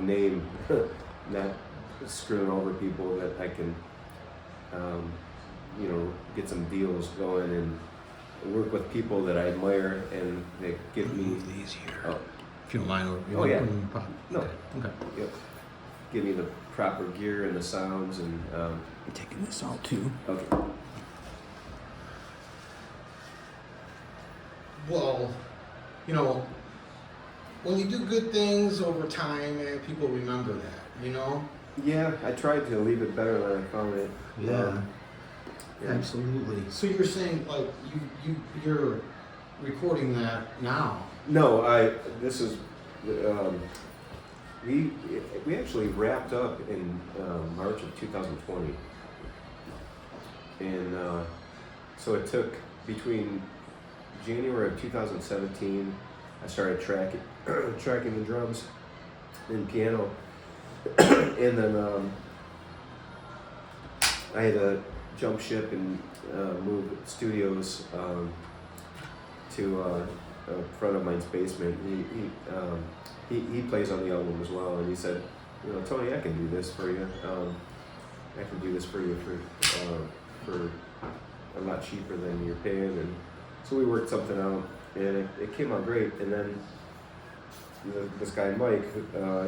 name, not screwing over people, that I can, get some deals going and work with people that I admire and that give me. Move these here. Oh, If you don't mind, or you Oh, want yeah. to put them in your pocket? No. Okay. yep. Give me the proper gear and the sounds and. I'm taking this out too. Okay. Well, you know, when you do good things over time, man, people remember that, you know? Yeah, I tried to leave it better than I found it. Yeah. Yeah. Absolutely. So you're saying, like, you're recording that now? No, this is, we actually wrapped up in March of 2020. And so it took between January of 2017, I started tracking the drums and piano. And then I had to jump ship and move studios to a friend of mine's basement. He plays on the album as well, and he said, Tony, I can do this for you. I can do this for you for a lot cheaper than you're paying. And so we worked something out, and it came out great. And then this guy Mike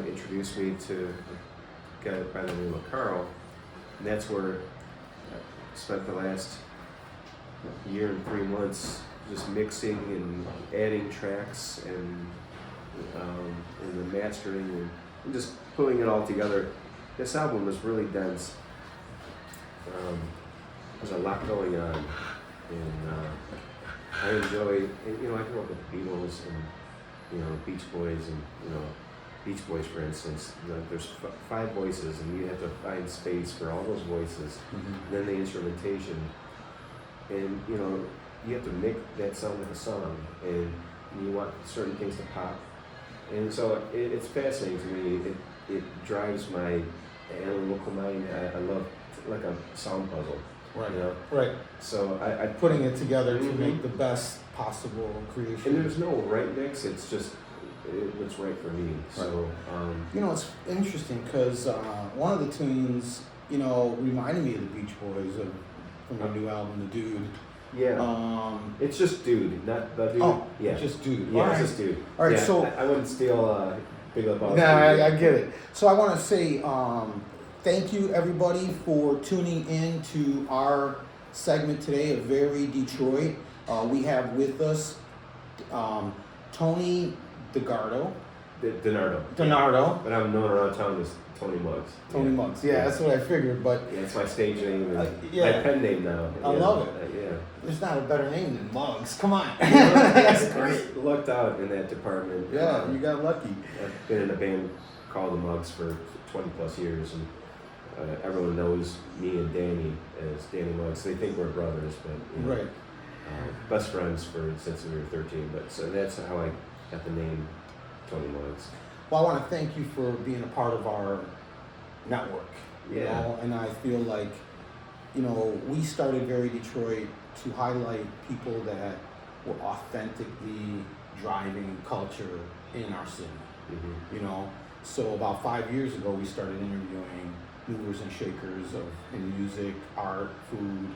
introduced me to a guy by the name of Carl, and that's where I spent the last year and 3 months just mixing and adding tracks and the mastering and just putting it all together. This album was really dense. There's a lot going on, and I enjoy. I grew up with the Beatles and Beach Boys and Beach Boys, for instance. There's 5 voices, and you have to find space for all those voices. Mm-hmm. And then the instrumentation, and you have to make that sound like a song, and you want certain things to pop. And so it's fascinating to me. It drives my analytical mind. I love like a sound puzzle. Right. Right. So I Putting it together to Mhm. make the best possible creation. and there's no right mix. It's just what's right for me. So It's interesting because one of the tunes, reminded me of the Beach Boys from their new album, The Dude. yeah, it's just Dude, not the Dude. Oh, yeah, just Dude. yeah, All it's right. just Dude. All right, yeah, so I wouldn't steal Big Up. nah, I get it. So I want to say thank you everybody for tuning in to our segment today of VeryDetroit. We have with us Tony DeGardo. DiNardo. But I'm known around town as Tony Muggs. Tony Muggs. Yeah, that's what I figured. But Yeah, it's my stage name and yeah. my pen name now. I love it. Yeah. there's not a better name than Muggs. Come on. That's great. Lucked out in that department. Yeah, you got lucky. I've been in a band called the Muggs for 20 plus years, and everyone knows me and Danny as Danny Muggs. They think we're brothers, but Right. Best friends since we were 13. But so that's how I got the name Tony Muggs. Well, I want to thank you for being a part of our network. You Yeah. know? And I feel like, we started VeryDetroit to highlight people that were authentically driving culture in our city. Mm-hmm. So about 5 years ago, we started interviewing movers and shakers in music, art, food,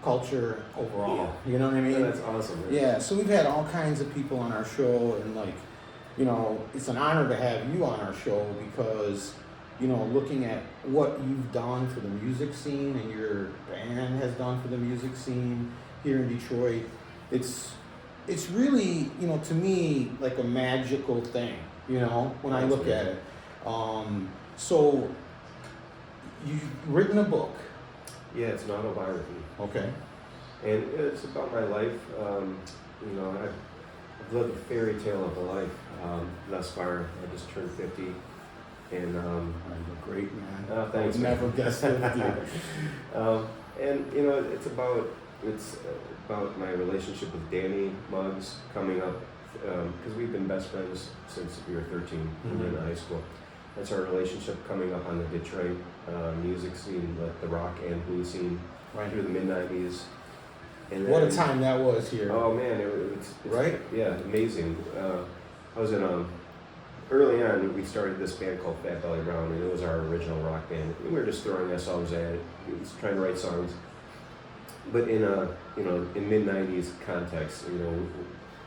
culture overall. Yeah. You know what I mean? Yeah, that's awesome. Man. Yeah, so we've had all kinds of people on our show, and it's an honor to have you on our show because, looking at what you've done for the music scene and your band has done for the music scene here in Detroit, it's really, to me, like a magical thing, when I look at it. So you've written a book. Yeah, it's an autobiography. Okay. And it's about my life. I've lived a fairy tale of a life thus far. I just turned 50. And You look great, man. Oh, thanks, I would man. never guessed it. And it's about my relationship with Danny Muggs coming up because we've been best friends since we were 13 when we were in high school. That's our relationship coming up on the Detroit music scene, the rock and blues scene through the mid-90s. And What a time that was here. Oh man, it's Right? Yeah, amazing. I was in early on, we started this band called Fat Belly Brown, and it was our original rock band. And we were just throwing ourselves at it, trying to write songs. But in a in mid '90s context,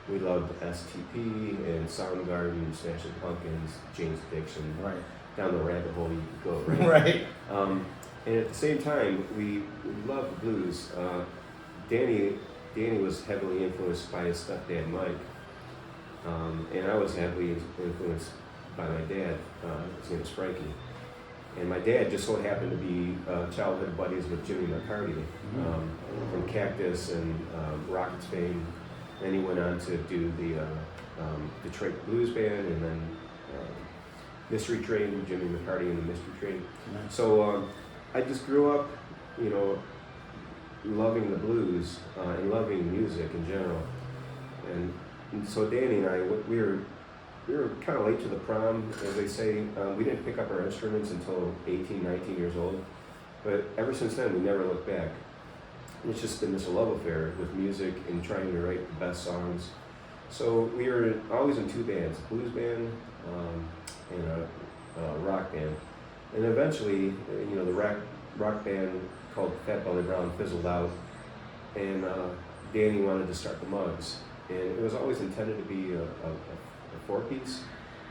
we loved STP and Soundgarden, Smashing Pumpkins, James Addiction, Right. down the rabbit hole you could go, right? Right. And at the same time, we loved the blues. Danny was heavily influenced by his stepdad Mike, and I was heavily influenced by my dad. His name was Frankie. And my dad just so happened to be childhood buddies with Jimmy McCarty from Cactus and Rockets fame. Then he went on to do the Detroit Blues Band, and then Mystery Train, Jimmy McCarty and the Mystery Train. Nice. So I just grew up, loving the blues and loving music in general. And so Danny and I, we were kind of late to the prom, as they say. We didn't pick up our instruments until 18, 19 years old. But ever since then, we never looked back. It's just been this love affair with music and trying to write the best songs. So we were always in two bands, a blues band and a rock band. And eventually, the rock band called Fat Belly Brown fizzled out, and Danny wanted to start the Mugs. And it was always intended to be a four-piece,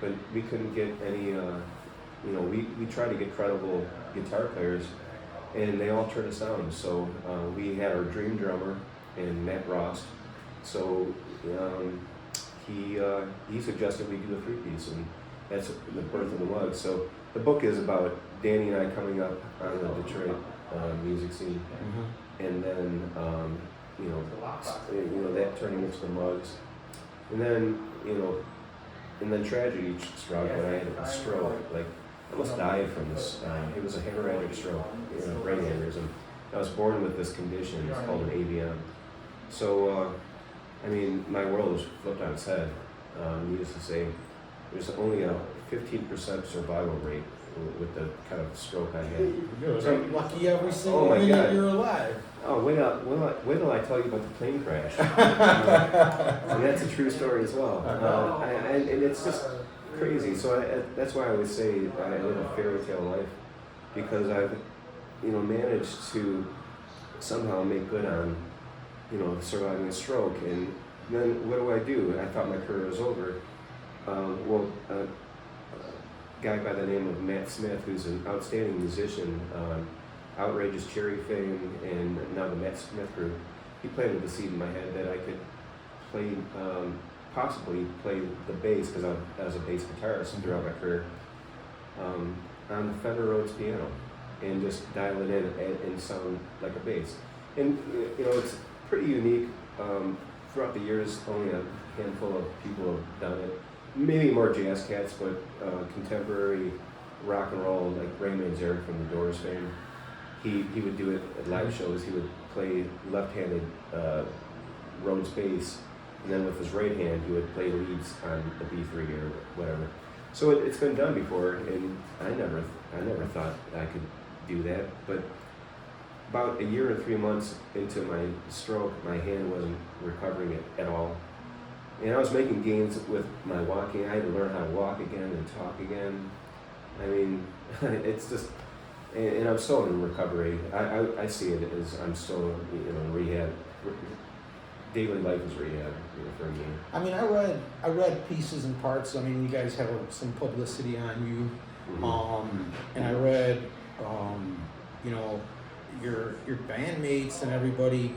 but we couldn't get any, we tried to get credible guitar players, and they all turned us down. So we had our dream drummer, and Matt Rost. So he suggested we do a three-piece, and that's the birth of the Mugs. So the book is about Danny and I coming up on the Detroit music scene, and then that turning into the Mugs, and then tragedy struck when I had a stroke. Like, I almost died from this. It was a hemorrhagic stroke, brain aneurysm. I was born with this condition. It's called an AVM. So, my world was flipped on its head. Needless to say, there's only a 15% survival rate with the kind of stroke I had. You're lucky every single my minute God. you're alive. Oh, wait till I tell you about the plane crash. And that's a true story as well. And it's just crazy. So that's why I always say I live a fairy tale life, because I've, managed to somehow make good on, surviving a stroke. And then what do? I thought my career was over. A guy by the name of Matt Smith, who's an outstanding musician, Outrageous Cherry fame, and now the Matt Smith Group, he planted the seed in my head that I could play, possibly play the bass, because I was a bass guitarist throughout my career, on the Fender Rhodes piano, and just dial it in and sound like a bass. And it's pretty unique. Throughout the years, only a handful of people have done it. Maybe more jazz cats, but contemporary rock and roll, like Ray Manzarek from the Doors fame, he would do it at live shows. He would play left-handed Rhodes bass, and then with his right hand, he would play leads on the B3 or whatever. So it's been done before, and I never thought I could do that. But about a year and 3 months into my stroke, my hand wasn't recovering it at all. And I was making gains with my walking. I had to learn how to walk again and talk again. It's just, and I'm still in recovery. I see it as I'm still, rehab. Daily life is rehab, for me. I read pieces and parts. You guys have some publicity on you. And I read, your bandmates and everybody,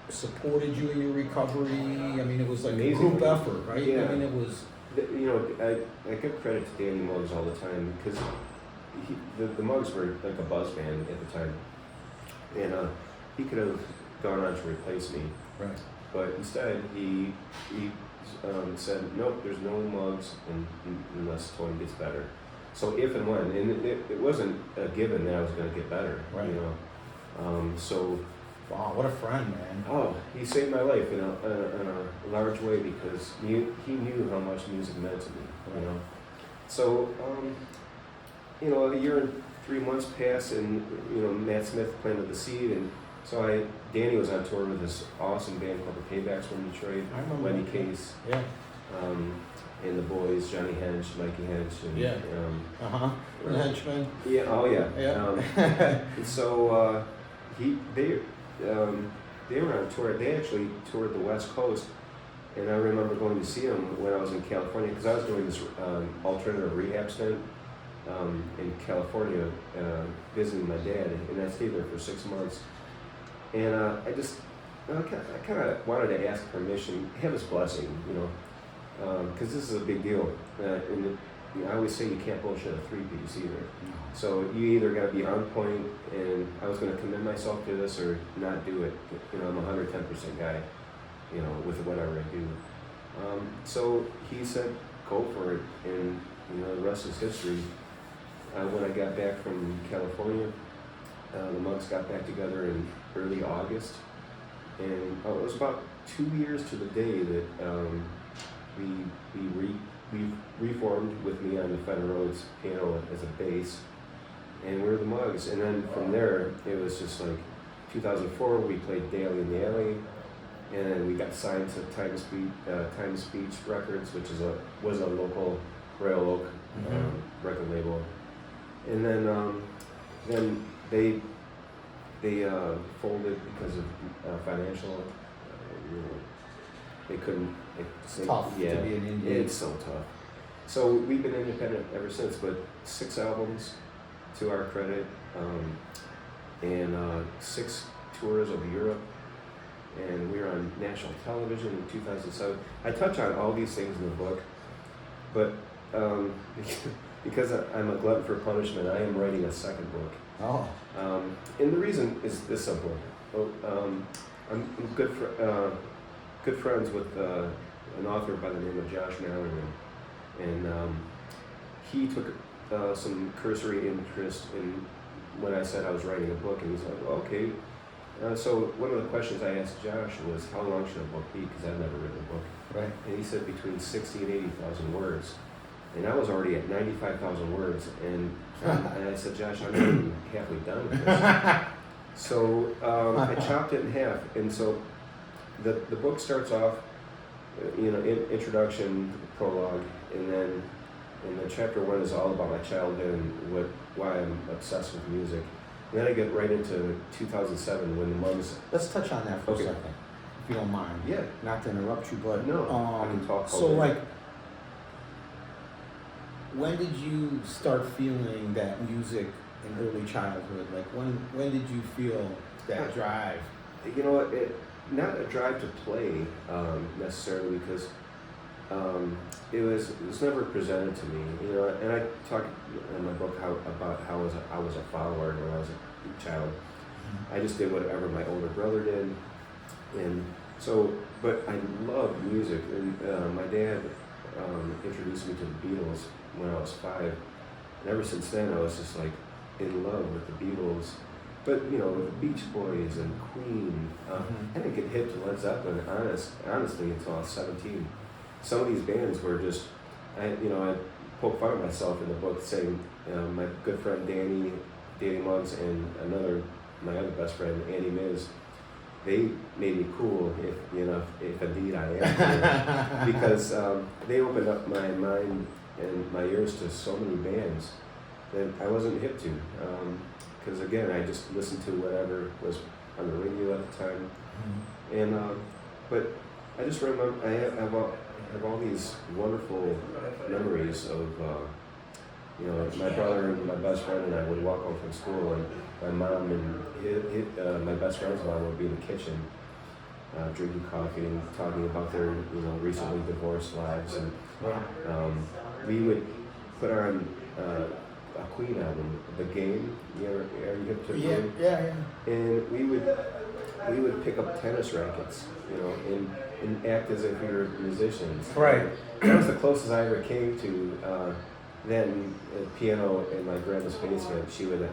supported you in your recovery. It was like a group effort, right? Yeah. It was. I give credit to Danny Muggs all the time, because the Muggs were like a buzz band at the time, and he could have gone on to replace me, Right. but instead he said, nope, there's no Muggs unless Tony gets better. So if and when, and it wasn't a given that I was going to get better, Right. So. Wow, what a friend, man. Oh, he saved my life in a large way, because he knew how much music meant to me, So, a year and 3 months passed, and, Matt Smith planted the seed, and so Danny was on tour with this awesome band called the Paybacks from Detroit, I remember Wendy that. Case. Yeah. and the boys, Johnny Hench, Mikey Hench, and Yeah. The henchman. yeah, oh yeah. Yeah. And so they were on tour. They actually toured the West Coast, and I remember going to see them when I was in California because I was doing this alternative rehab stint in California, visiting my dad, and I stayed there for 6 months. And I kind of wanted to ask permission, have his blessing, because this is a big deal. I always say you can't bullshit a three-piece either. So you either got to be on point, and I was going to commit myself to this or not do it. I'm a 110% guy, with whatever I do. So he said, go for it, and the rest is history. When I got back from California, the monks got back together in early August, and it was about 2 years to the day that we reformed with me on the Fender Rhodes piano as a bass, and we were the Mugs. And then from there, it was just like 2004, we played Daily in the Alley, and then we got signed to Time of Speech Records, which was a local Royal Oak record label. And then they folded because of financial. They couldn't. It's tough to be an indie. It's so tough. So we've been independent ever since, but 6 albums to our credit, and 6 tours of Europe, and we were on national television in 2007. I touch on all these things in the book, but because I'm a glutton for punishment, I am writing a second book. Oh. And the reason is this simple. I'm good friends with an author by the name of Josh Mallory, and he took some cursory interest in when I said I was writing a book, and he's like, well, okay. So one of the questions I asked Josh was, how long should a book be? Because I've never written a book. Right. And he said between 60 and 80,000 words. And I was already at 95,000 words, and I said, Josh, I'm not even halfway done with this. So I chopped it in half, and so the book starts off, introduction, prologue, and then chapter 1 is all about my childhood and why I'm obsessed with music. And then I get right into 2007 when the Mugs. Let's touch on that for a second, if you don't mind. Yeah. Not to interrupt you, but no, I can talk. So when did you start feeling that music in early childhood? Like when did you feel that drive? You know what? Not a drive to play necessarily, because it was never presented to me. And I talk in my book about how I was a follower when I was a child. I just did whatever my older brother did, and so. But I loved music, and my dad introduced me to the Beatles when I was 5, and ever since then I was just like in love with the Beatles. But with the Beach Boys and Queen, I didn't get hip to Led Zeppelin honestly until I was 17. Some of these bands were just, I poke fun at myself in the book saying my good friend Danny Muggs, and my other best friend Andy Miz, they made me cool if indeed I am, because they opened up my mind and my ears to so many bands that I wasn't hip to. Because again, I just listened to whatever was on the radio at the time, and but I just remember I have all these wonderful memories of my brother and my best friend and I would walk home from school, and my mom and my best friend's mom would be in the kitchen drinking coffee and talking about their recently divorced lives, and we would put on a Queen album, The Game. Are you hip to Game? Yeah. And we would pick up tennis rackets, and act as if we were musicians. Right. That was the closest I ever came to. Then a piano in my grandma's basement. She would,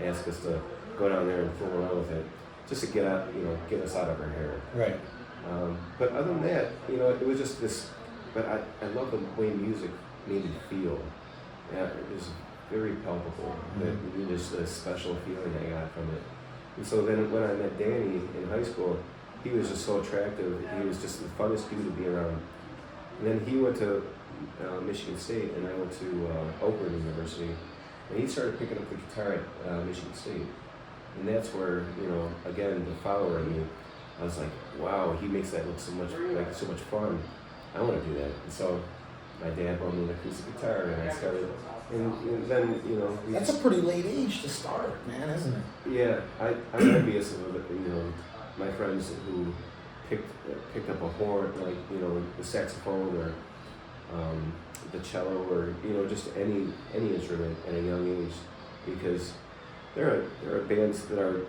ask us to go down there and fool around with it, just to get us out of her hair. Right. But other than that, it was just this. But I love the way music made me feel. Yeah, it was very palpable. Just a special feeling I got from it. And so then when I met Danny in high school, he was just so attractive. He was just the funnest dude to be around. And then he went to Michigan State, and I went to Oakland University, and he started picking up the guitar at Michigan State, and that's where, you know, again, the follower in me, I was like, wow, he makes that look so much fun. I want to do that. And so my dad bought me an acoustic guitar, and I started. And then, you know, that's a pretty late age to start, man, isn't it? Yeah, I'm envious of, you know, my friends who picked up a horn, like, you know, the saxophone or the cello, or, you know, just any instrument at a young age, because there are bands that are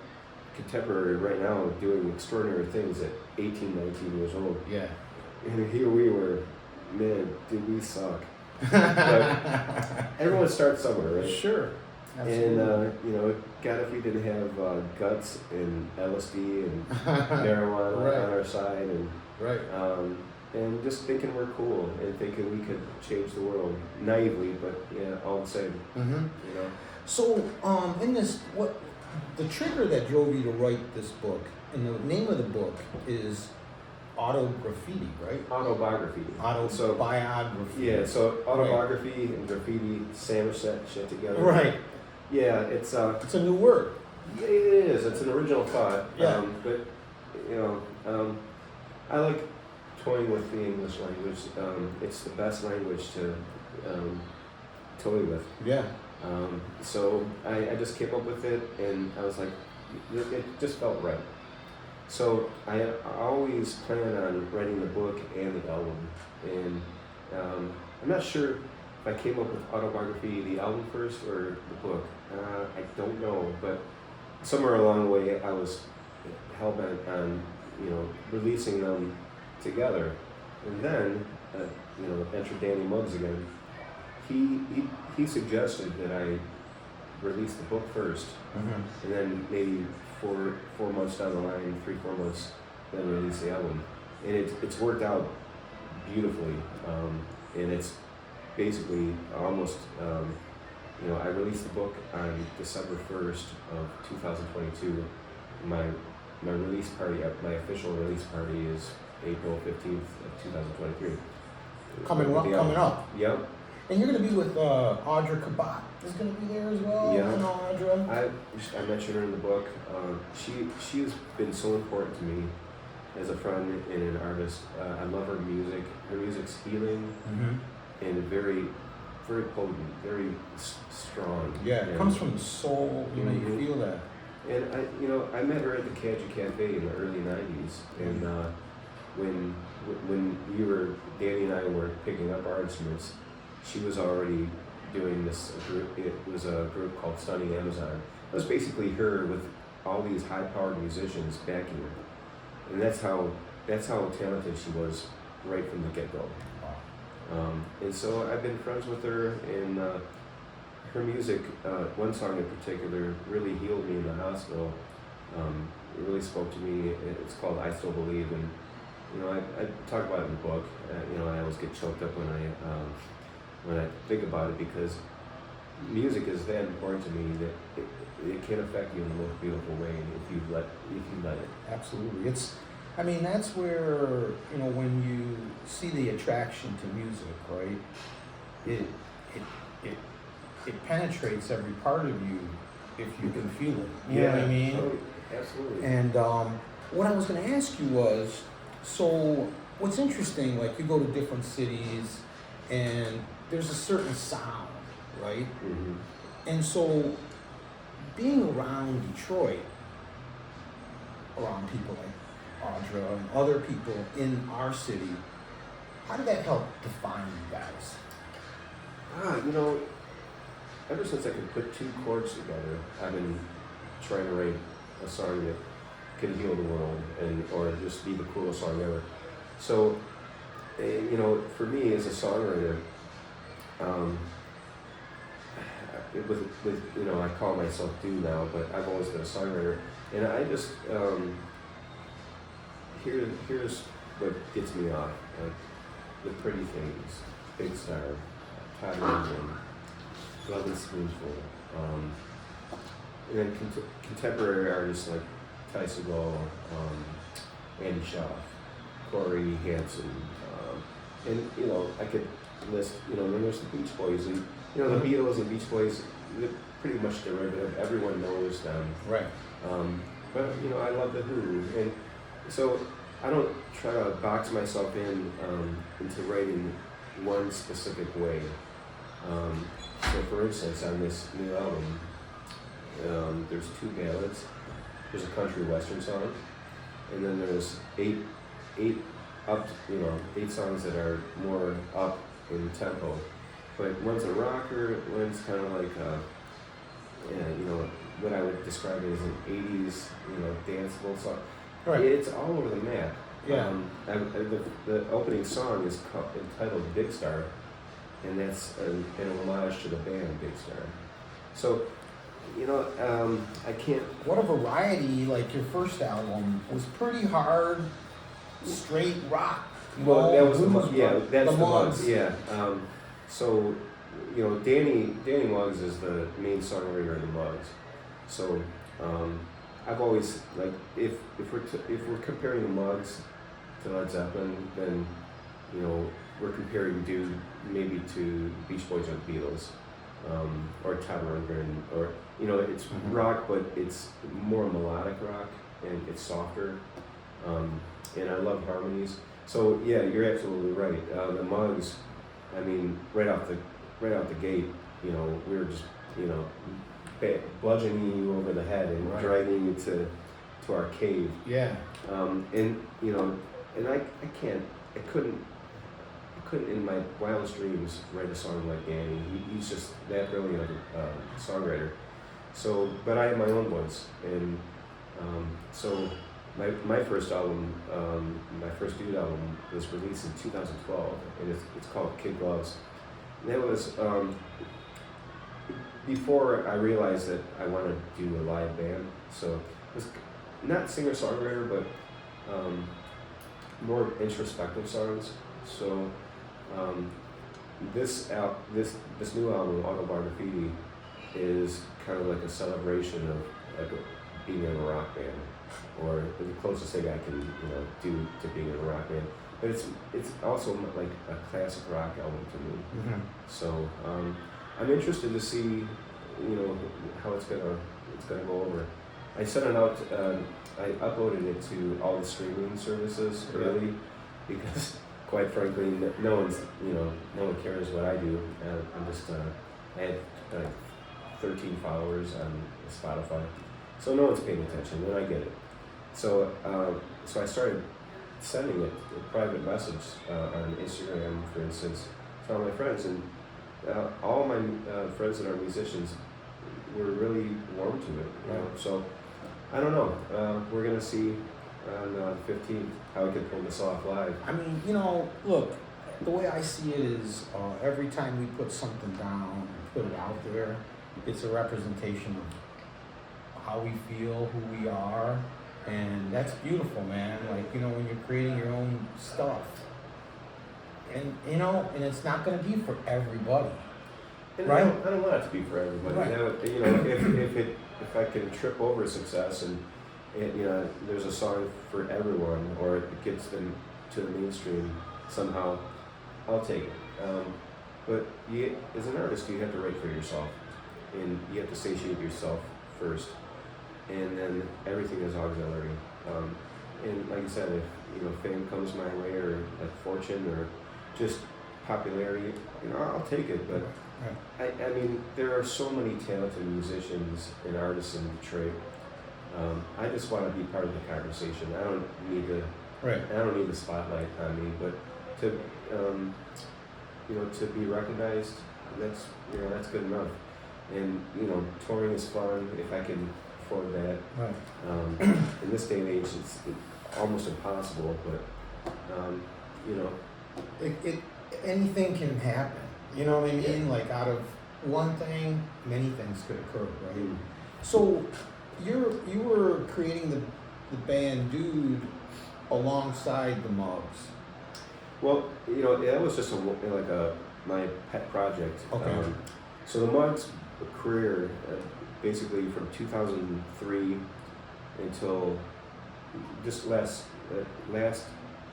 contemporary right now doing extraordinary things at 18, 19 years old. Yeah. And here we were, man, dude, we suck. But everyone starts somewhere, right? Sure. Absolutely. And, you know, God, if we didn't have guts and LSD and marijuana on our side, and right. And just thinking we're cool and thinking we could change the world naively, but yeah, all the same. Mm-hmm. You know. So, in this, what the trigger that drove you to write this book, and the name of the book is Autograffiti, right? Autobiography. Autobiography. Yeah, so autobiography and graffiti sandwich that shit together. Right. Yeah, it's a new word. Yeah, it is. It's an original thought. Yeah. But you know, I like toying with the English language. It's the best language to toy with. Yeah. So I just came up with it, and I was like, it just felt right. So I always plan on writing the book and the album, and I'm not sure if I came up with autobiography, the album first, or the book. I don't know, but somewhere along the way I was hell-bent on, you know, releasing them together. And then, you know, enter Danny Muggs again. He suggested that I release the book first, and then maybe four months down the line, 3-4 months, then release the album. And it's worked out beautifully, and it's basically almost, you know, I released the book on December 1st of 2022. My release party, my official release party is April 15th of 2023. Coming up. Yep. And you're going to be with Audra Kabat is going to be there as well. Yeah. And Audra. I mentioned her in the book. She's been so important to me as a friend and an artist. I love her music. Her music's healing and very, very potent, very strong. Yeah, it comes from the soul. You know, you feel that. And I met her at the Kaji Cafe in the early '90s, and when Danny and I were picking up our instruments, she was already doing this group. It was a group called Stunning Amazon. It was basically her with all these high-powered musicians backing her, and that's how talented she was right from the get-go. And so I've been friends with her, and her music, one song in particular, really healed me in the hospital. It really spoke to me. It's called "I Still Believe," and you know, I talk about it in the book. You know, I always get choked up when I think about it, because music is that important to me that it can affect you in the most beautiful way if you let it. Absolutely. I mean, that's where, you know, when you see the attraction to music, right? It penetrates every part of you if you can feel it. You know what I mean? Absolutely. And what I was going to ask you was, so what's interesting, like you go to different cities and there's a certain sound, right? Mm-hmm. And so being around Detroit, around people like Audra and other people in our city, how did that help define you guys? You know, ever since I could put two chords together, I've been trying to write a song that can heal the world or just be the coolest song ever. So, you know, for me as a songwriter, with you know, I call myself do now, but I've always been a songwriter, and I just here's what gets me off, like The Pretty Things, Big Star, Todd Rundgren, Glove and Spoonful, and then contemporary artists like Ty Segall, Andy Schaaf, Corey Hansen, and you know, I could list, then there's the Beach Boys, and the Beatles and Beach Boys, they're pretty much derivative. Everyone knows them. Right. But I love the Who, and so I don't try to box myself into writing one specific way. So for instance, on this new album, there's 2 ballads. There's a country western song, and then there's eight songs that are more up in tempo. But one's a rocker, one's kind of like what I would describe as an 80s, danceable song. Right. It's all over the map. Yeah. The opening song is entitled Big Star, and that's an homage to the band Big Star. So, I can't. What a variety! Like your first album was pretty hard, straight rock. Well, that was that's the Mugs. Mugs. Yeah. So, Danny Muggs is the main songwriter of the Mugs. So, I've always if we're comparing the Mugs to Led Zeppelin, then we're comparing Dude maybe to Beach Boys or the Beatles, or Todd Rundgren, or it's rock, but it's more melodic rock and it's softer, and I love harmonies. So yeah, you're absolutely right. The Mugs, I mean, right out the gate, we were just bludgeoning you over the head and dragging you to our cave. Yeah. And I couldn't in my wildest dreams write a song like Danny. He's just that brilliant a songwriter. So, but I have my own voice, and so my first album, my first Dude album, was released in 2012, and it's called Kid Gloves. And that was before I realized that I wanted to do a live band. So it was not singer-songwriter, but more introspective songs. So this new album, Autobiography, is kind of like a celebration of being in a rock band, or the closest thing I can do to being in a rock band. But it's also like a classic rock album to me. Mm-hmm. So I'm interested to see how it's gonna go over. I sent it out. I uploaded it to all the streaming services early because, quite frankly, no one cares what I do. I'm just I had 13 followers on Spotify, so no one's paying attention, and I get it. So I started sending it a private message on Instagram, for instance, to all my friends, and all my friends that are musicians were really warm to it. So I don't know. We're gonna see on the 15th how we can pull this off live. I mean, look, the way I see it is every time we put something down and put it out there, it's a representation of how we feel, who we are, and that's beautiful, man. Like, when you're creating your own stuff, and and it's not going to be for everybody, and right? I don't want it to be for everybody. Right. If I can trip over success and there's a song for everyone, or it gets them to the mainstream somehow, I'll take it. But as an artist, you have to write for yourself, and you have to satiate yourself first, and then everything is auxiliary. And like I said, if fame comes my way, or like fortune, or just popularity, I'll take it. But I mean, there are so many talented musicians and artists in Detroit. I just want to be part of the conversation. I don't need the spotlight on me, but to to be recognized, that's good enough. And touring is fun if I can afford that. Right. In this day and age, it's almost impossible, but anything can happen. You know what I mean? Like, out of one thing, many things could occur, right? Mm. So you were creating the band Dude alongside the Mugs. Well, that was just my pet project. Okay. So the Mugs' career, basically from 2003 until just last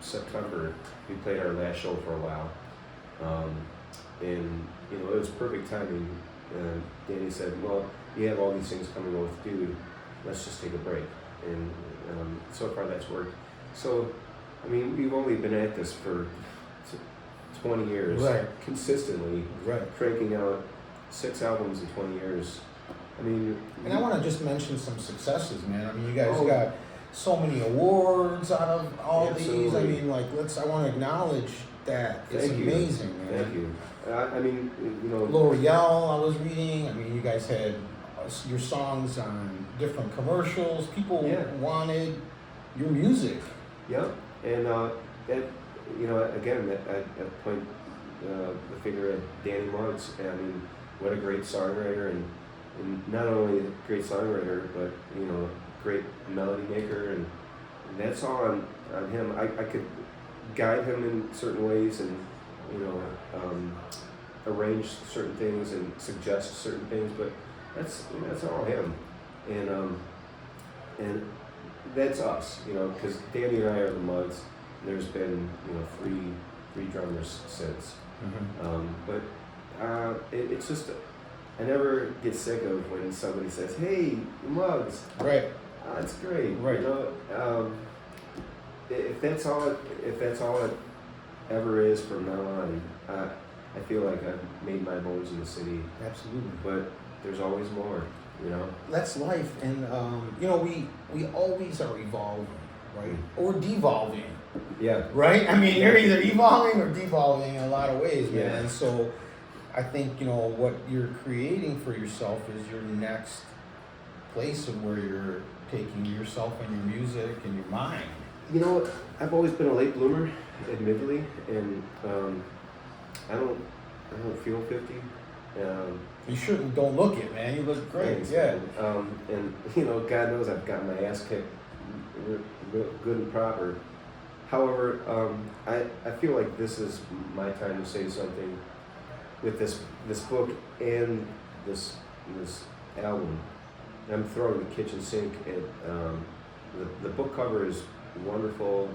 September, we played our last show for a while. and you know, it was perfect timing. Danny said, "Well, you have all these things coming with, dude. Let's just take a break." And so far, that's worked. So, I mean, we've only been at this for 20 years, Right. consistently, Right. cranking out 6 albums in 20 years. I mean, And I want to just mention some successes, man. I mean, you guys Oh. got so many awards out of all these. I Absolutely. mean, like, I want to acknowledge that. It's Thank you. amazing, man. Thank you. I mean, you know, L'Oreal, I was reading. I mean, you guys had your songs on different commercials. People Yeah. wanted your music. yeah, and that, you know, again, I point the finger at Danny Muggs. I mean, what a great songwriter, and not only a great songwriter, but you know, great melody maker, and that's all on him. I could guide him in certain ways, and you know, arrange certain things and suggest certain things, but that's all him, and that's us, you know, because Danny and I are the Muggs. There's been, you know, three drummers since, but it's just I never get sick of when somebody says, "Hey, Muggs." Right. That's great. Right. You know, if that's all it ever is from now on, I feel like I've made my bones in the city. Absolutely. But there's always more. You know. That's life, and you know, we always are evolving, right, or devolving. Yeah. Right? I mean, you're either evolving or devolving in a lot of ways, man. Yeah. And so I think, you know, what you're creating for yourself is your next place of where you're taking yourself and your music and your mind. You know, I've always been a late bloomer, admittedly, and I don't feel 50. You shouldn't, don't look it, man. You look great. Thanks, Yeah. man. And you know, God knows I've got my ass kicked good and proper. However, I feel like this is my time to say something with this book and this album. I'm throwing the kitchen sink at the book cover is wonderful.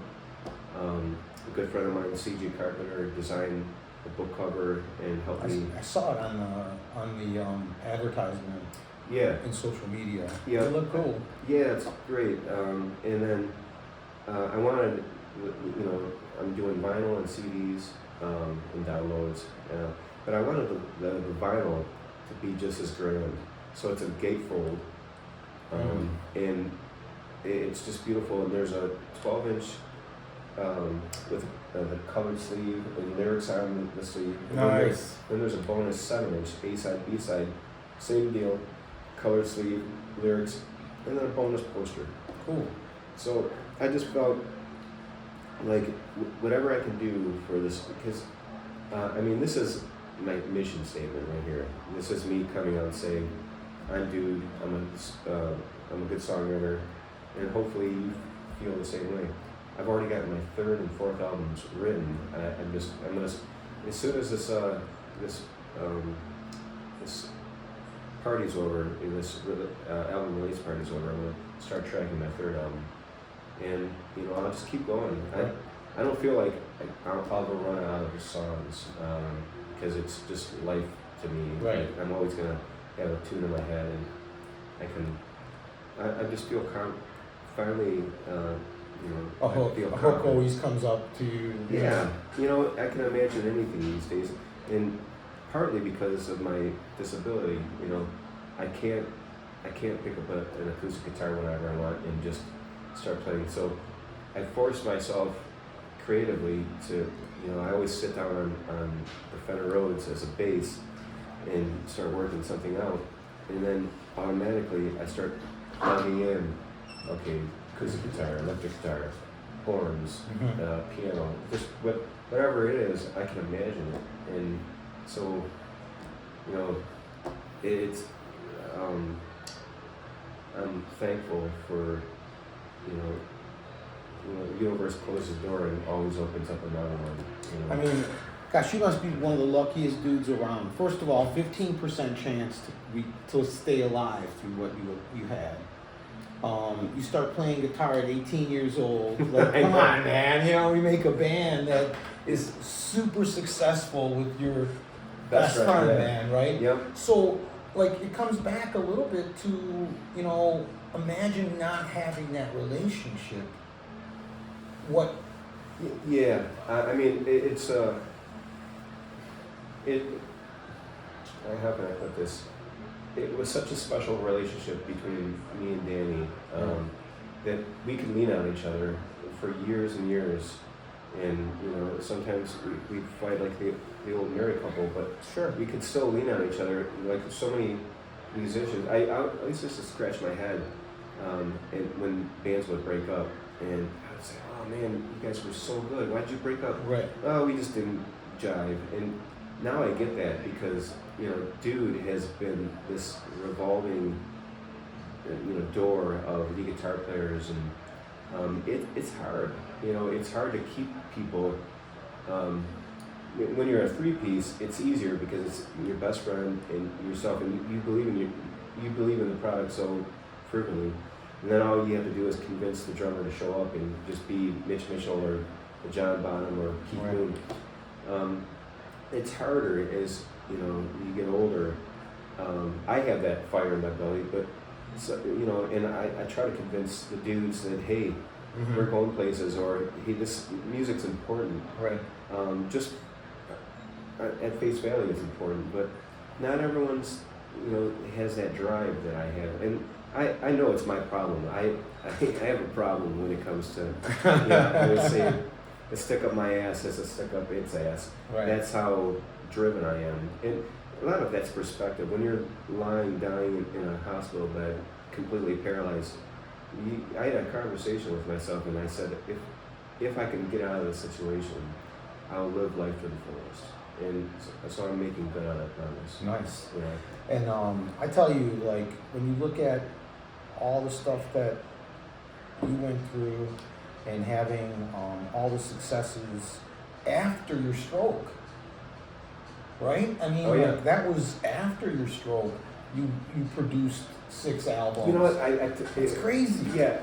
A good friend of mine, C.J. Carpenter, designed the book cover and helped me. I saw it on the advertisement Yeah. in social media. Yeah. It looked cool. Yeah, it's great. And then I wanted, you know, I'm doing vinyl and CDs and downloads, but I wanted the vinyl to be just as grand. So it's a gatefold, and it's just beautiful. And there's a 12-inch with the colored sleeve and lyrics on the sleeve. And Nice. Then there's a bonus 7-inch A-side, B-side, same deal, colored sleeve, lyrics, and then a bonus poster. Cool. So I just felt like whatever I can do for this, because I mean, this is my mission statement right here. This is me coming out and saying, I'm dude, I'm a good songwriter, and hopefully you feel the same way. I've already got my 3rd and 4th albums written. I'm gonna, as soon as this party's over, this album release party's over, I'm gonna start tracking my 3rd album, and you know, I'll just keep going. I don't feel like I'll ever run out of songs, because it's just life to me. Right. Like, I'm always gonna have a tune in my head, and I just feel finally, you know, A I hook, feel a hook confident. always comes up to you. Yeah, you know, I can imagine anything these days, and partly because of my disability, you know, I can't pick up an acoustic guitar whenever I want and just start playing. So I forced myself creatively to, you know, I always sit down on the Fender Rhodes as a bass and start working something out, and then automatically I start plugging in, okay, acoustic guitar, electric guitar, horns, piano, just whatever it is, I can imagine it. And so, you know, it's, I'm thankful for, you know, the universe closes a door and always opens up another one. You know? I mean, gosh, you must be one of the luckiest dudes around. First of all, 15% chance to stay alive through what you had. You start playing guitar at 18 years old. Like, come on, man. You know, we make a band that is super successful with your best friend, yeah. man, right? Yep. So, like, it comes back a little bit to, you know, imagine not having that relationship. What? Yeah, I mean, how can I put this? It was such a special relationship between me and Danny that we could lean on each other for years and years. And, you know, sometimes we'd fight like the old married couple, but Sure. we could still lean on each other. Like so many musicians, I used to scratch my head and when bands would break up, and I would say, "Oh man, you guys were so good. Why'd you break up?" Right. "Oh, we just didn't jive." And now I get that because, you know, dude has been this revolving, you know, door of lead guitar players, and it's hard. You know, it's hard to keep people. When you're a three-piece, it's easier because it's your best friend and yourself, and you believe in the product so fervently. And then all you have to do is convince the drummer to show up and just be Mitch Mitchell or John Bonham or Keith Moon. It's harder as, you know, you get older. I have that fire in my belly, but so, you know, and I try to convince the dudes that, hey, we're going places, or hey, this music's important. Right. Just at face value, it's important, but not everyone's, you know, has that drive that I have, and I know it's my problem. I have a problem when it comes to, you know, I would say, a stick up my ass is a stick up its ass. Right. That's how driven I am, and a lot of that's perspective. When you're lying, dying in a hospital bed, completely paralyzed, I had a conversation with myself, and I said, if I can get out of this situation, I'll live life to the fullest. And so I'm making good on that promise. Nice. Yeah. And I tell you, like, when you look at all the stuff that you went through and having all the successes after your stroke, right? I mean, like, that was after your stroke. You produced 6 albums. You know what? It's crazy. Yeah,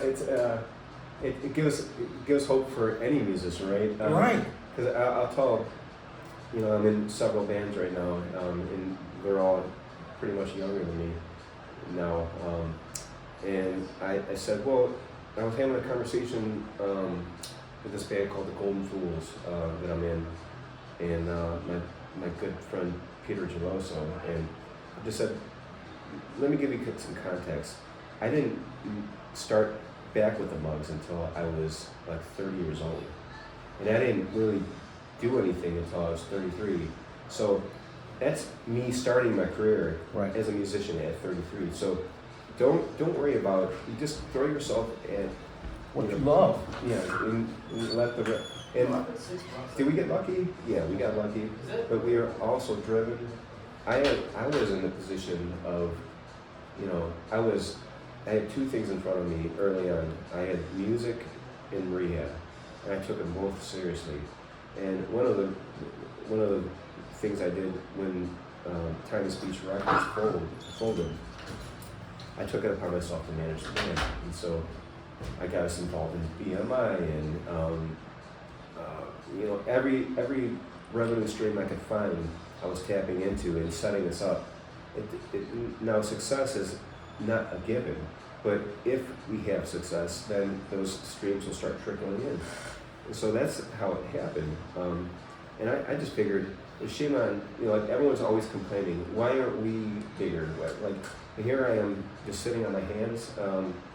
it gives hope for any musician, right? Right. Because I'll tell, you know, I'm in several bands right now, and they're all pretty much younger than me now. And I said, well, I was having a conversation with this band called the Golden Fools that I'm in, and my good friend Peter Geloso, and I just said, let me give you some context. I didn't start back with the Mugs until I was like 30 years old, and I didn't really do anything until I was 33. So that's me starting my career as a musician at 33. So don't worry about, you just throw yourself at what you love. Yeah, and let the and did we get lucky? Yeah, we got lucky, but we are also driven. I was in the position of, you know, I had 2 things in front of me early on. I had music and rehab, and I took them both seriously. And one of the things I did when Time and Speech Records folded, I took it upon myself to manage the band, and so I got us involved in BMI and you know, every revenue stream I could find, I was tapping into and setting us up. Now success is not a given, but if we have success, then those streams will start trickling in. And so that's how it happened. And I just figured, shame on, you know, like everyone's always complaining, why aren't we bigger? Like here I am just sitting on my hands.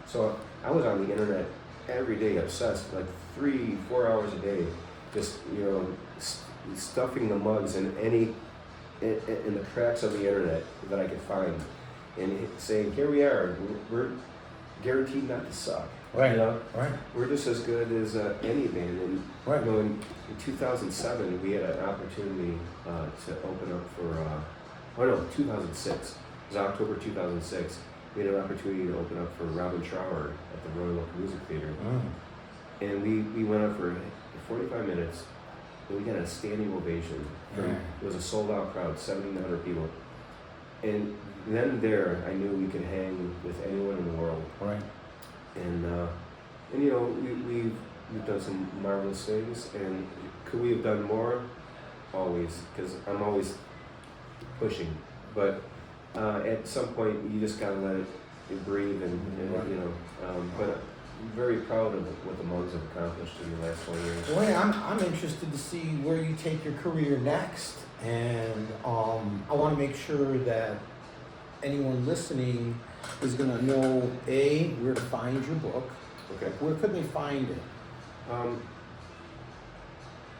So I was on the internet every day, obsessed, like 3-4 hours a day, just, you know, stuffing the Mugs in the cracks of the internet that I could find, and saying, here we are, we're guaranteed not to suck. Right. You know? Right. We're just as good as any band. And right. You know, in 2007, we had an opportunity to open up for, 2006. It was October 2006. We had an opportunity to open up for Robin Trower at the Royal Oak Music Theater. And we went up for 45 minutes, and we got a standing ovation. It was a sold-out crowd, 1,700 people. And then there, I knew we could hang with anyone in the world. Right. And you know, we've done some marvelous things, and could we have done more? Always, because I'm always pushing. But at some point, you just gotta let it breathe, and Right. you know. But I'm very proud of what the Mugs have accomplished in the last 20 years. Well, I'm interested to see where you take your career next, and I want to make sure that anyone listening is going to know where to find your book. Okay. Where could they find it?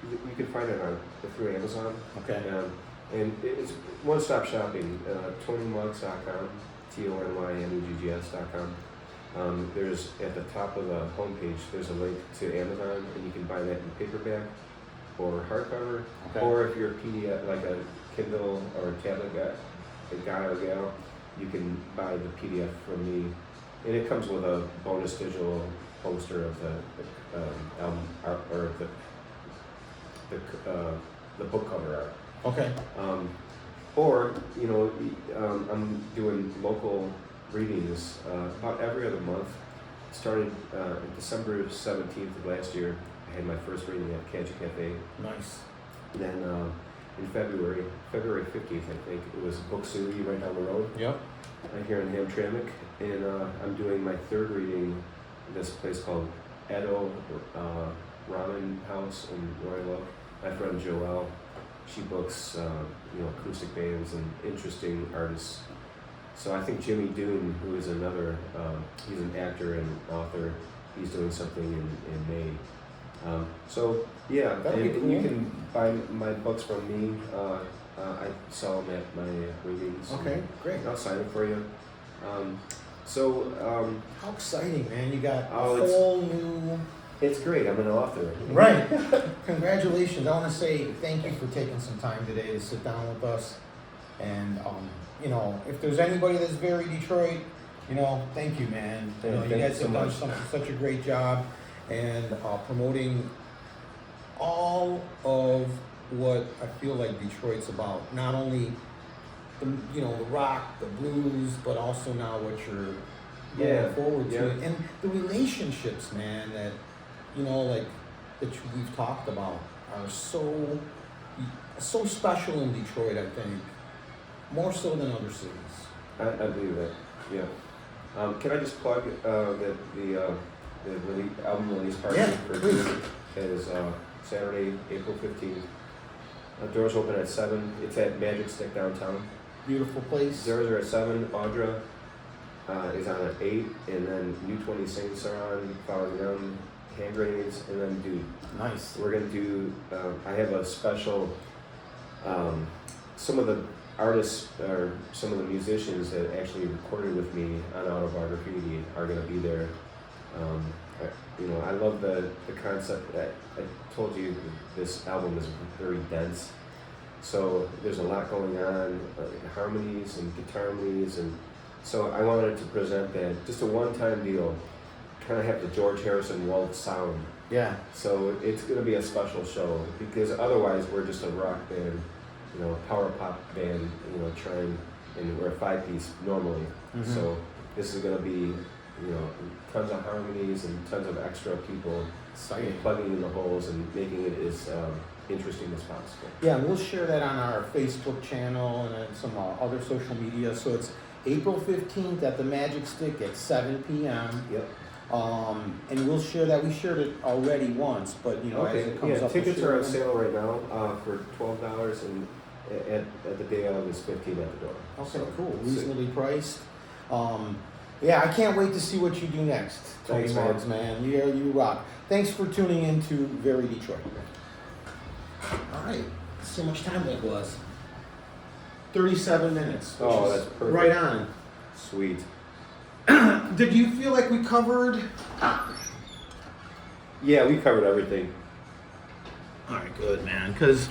You can find it through Amazon. Okay. And it's one-stop shopping. TonyMugs.com, TonyMuggs.com. There's at the top of the homepage. There's a link to Amazon, and you can buy that in paperback or hardcover, Okay. or if you're a PDF, like a Kindle or a tablet guy or gal, you can buy the PDF from me, and it comes with a bonus digital poster of the album art, or the book cover art. Okay. Or, you know, I'm doing local readings about every other month. Started December 17th of last year. I had my first reading at Cancha Cafe. Nice. Then in February 15th, I think, it was Book City right down the road. Yep. Here in Hamtramck. And I'm doing my third reading at this place called Edo Ramen House in Royal Oak. My friend Joelle, she books acoustic bands and interesting artists. So I think Jimmy Doon, who is another, he's an actor and author, he's doing something in May. So yeah, That'd be and you cool. can buy my books from me. I sell them at my readings. Okay, great. I'll sign it for you. How exciting, man! You got Oh, a whole new. It's great. I'm an author. Right. Congratulations. I want to say thank you for taking some time today to sit down with us. And, if there's anybody that's very Detroit, thank you, man. You Thank guys you have so done much. such a great job and promoting all of what I feel like Detroit's about. Not only the rock, the blues, but also now what you're going forward to. Yeah. And the relationships, man, that we've talked about are so special in Detroit, I think, more so than other cities. I believe that. Yeah. Can I just plug the album release party for please. June is Saturday, April 15th. Doors open at 7. It's at Magic Stick downtown. Beautiful place. Doors are at 7. Audra is on at 8, and then U20 Saints are on, following them, Hand Grenades, and then Dude. Nice. We're going to do, I have a special, some of the artists or some of the musicians that actually recorded with me on Autobiography are going to be there. I love the concept that I told you this album is very dense. So there's a lot going on, harmonies and guitar harmonies, and so I wanted to present that, just a one-time deal, kind of have the George Harrison waltz sound. Yeah. So it's going to be a special show, because otherwise we're just a rock band, a power pop band, and we're a 5-piece normally. Mhm. So this is going to be, tons of harmonies and tons of extra people Exciting. plugging in the holes and making it as interesting as possible. Yeah, and we'll share that on our Facebook channel and some other social media. So it's April 15th at the Magic Stick at 7 p.m. Yep. And we'll share that. We shared it already once, but as it comes up, tickets we'll are share on them. sale right now for $12, and at the day of is $15 at the door. Okay, So, cool. Reasonably priced. I can't wait to see what you do next, Tony Thanks, man. Muggs, man. Yeah, you rock. Thanks for tuning in to Very Detroit. All right. Let's see how much time that was. 37 minutes. Which Oh, is that's perfect. right on. Sweet. Did you feel like we covered? Yeah, we covered everything. All right, good, man. Because